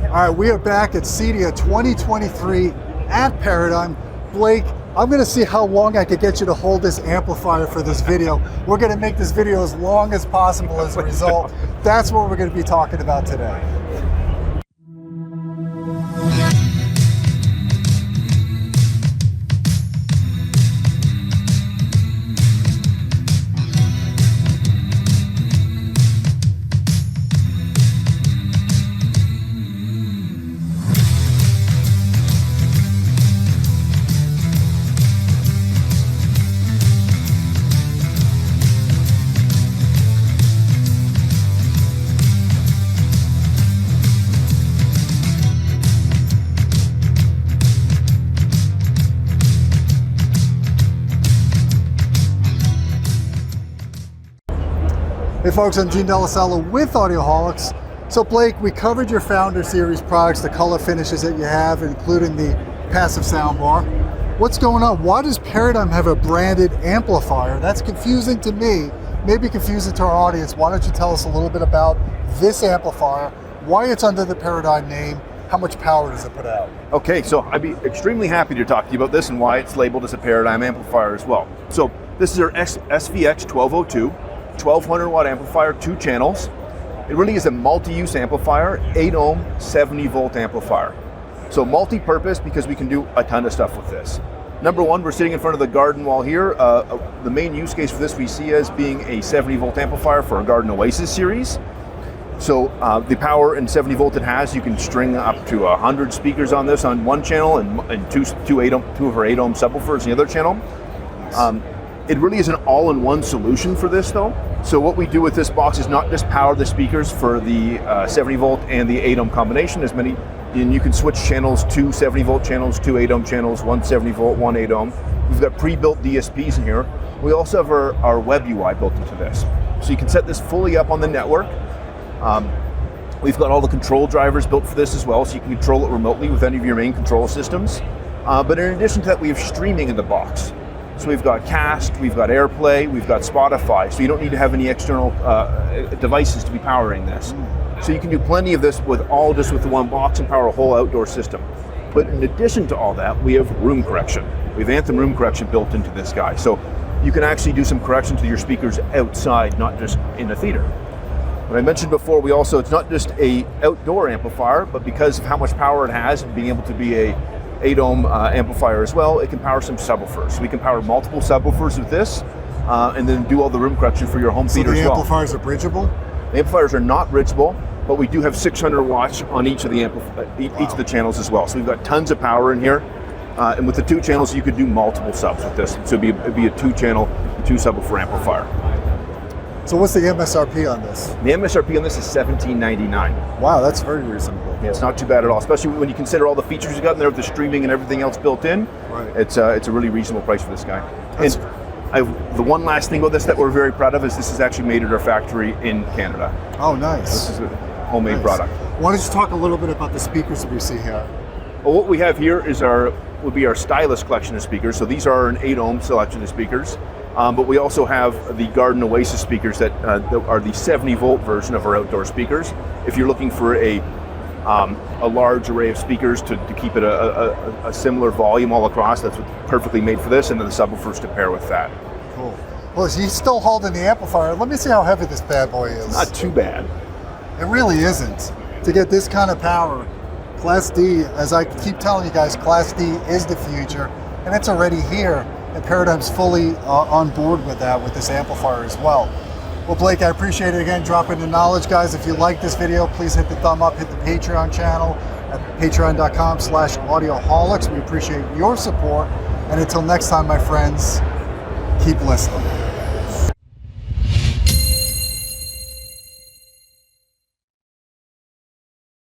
All right, we are back at CEDIA 2023 at Paradigm. Blake, I'm gonna see how long I could get you to hold this amplifier for this video. We're gonna make this video as long as possible as a result. That's what we're gonna be talking about today. Hey folks, I'm Gene Delasala with Audioholics. So Blake, we covered your Founder Series products, the color finishes that you have, including the passive soundbar. What's going on? Why does Paradigm have a branded amplifier? That's confusing to me, maybe confusing to our audience. Why don't you tell us a little bit about this amplifier, why it's under the Paradigm name, how much power does it put out? Okay, so I'd be extremely happy to talk to you about this and why it's labeled as a Paradigm amplifier as well. So this is our SVX-1202. 1200 watt amplifier, 2 channels. It really is a multi-use amplifier, 8 ohm, 70 volt amplifier. So multi-purpose because we can do a ton of stuff with this. Number one, we're sitting in front of the garden wall here. The main use case for this we see as being a 70 volt amplifier for our Garden Oasis series. So the power and 70 volt it has, you can string up to 100 speakers on this on one channel and two of our 8 ohm subwoofers on the other channel. It really is an all-in-one solution for this though. So what we do with this box is not just power the speakers for the 70 volt and the 8 ohm combination, and you can switch channels, 2 70 volt channels, 2 8 ohm channels, 1 70 volt, 1 8 ohm. We've got pre-built DSPs in here. We also have our web UI built into this. So you can set this fully up on the network. We've got all the control drivers built for this as well, so you can control it remotely with any of your main control systems. But in addition to that, we have streaming in the box. So we've got Cast, we've got Airplay, we've got Spotify, so you don't need to have any external devices to be powering this. So you can do plenty of this with the one box and power a whole outdoor system. But in addition to all that, we have room correction. We have Anthem room correction built into this guy. So you can actually do some correction to your speakers outside, not just in a theater. What I mentioned before, it's not just a outdoor amplifier, but because of how much power it has and being able to be a 8 ohm amplifier as well, it can power some subwoofers. So we can power multiple subwoofers with this and then do all the room correction for your home theater as well. So the amplifiers are bridgeable? The amplifiers are not bridgeable, but we do have 600 watts on each of the each of the channels as well. So we've got tons of power in here. And with the 2 channels, you could do multiple subs with this. So it'd be a 2-channel, 2 subwoofer amplifier. So what's the MSRP on this? The MSRP on this is $17.99. Wow, that's very reasonable. Yeah, it's not too bad at all, especially when you consider all the features you got in there with the streaming and everything else built in. Right. It's a really reasonable price for this guy. And the one last thing about this that we're very proud of is this is actually made at our factory in Canada. Oh, nice. This is a homemade product. Why don't you talk a little bit about the speakers that we see here? Well, what we have here is would be our Stylus collection of speakers. So these are an 8 ohm selection of speakers. But we also have the Garden Oasis speakers that are the 70 volt version of our outdoor speakers. If you're looking for a large array of speakers to keep it a similar volume all across, that's perfectly made for this, and then the subwoofers to pair with that. Cool. Well, he's still holding the amplifier. Let me see how heavy this bad boy is. Not too bad. It really isn't. To get this kind of power, Class D, as I keep telling you guys, Class D is the future, and it's already here. And Paradigm's fully on board with that, with this amplifier as well. Well, Blake, I appreciate it again, dropping the knowledge. Guys, if you like this video, please hit the thumb up, hit the Patreon channel at patreon.com/audioholics. We appreciate your support. And until next time, my friends, keep listening.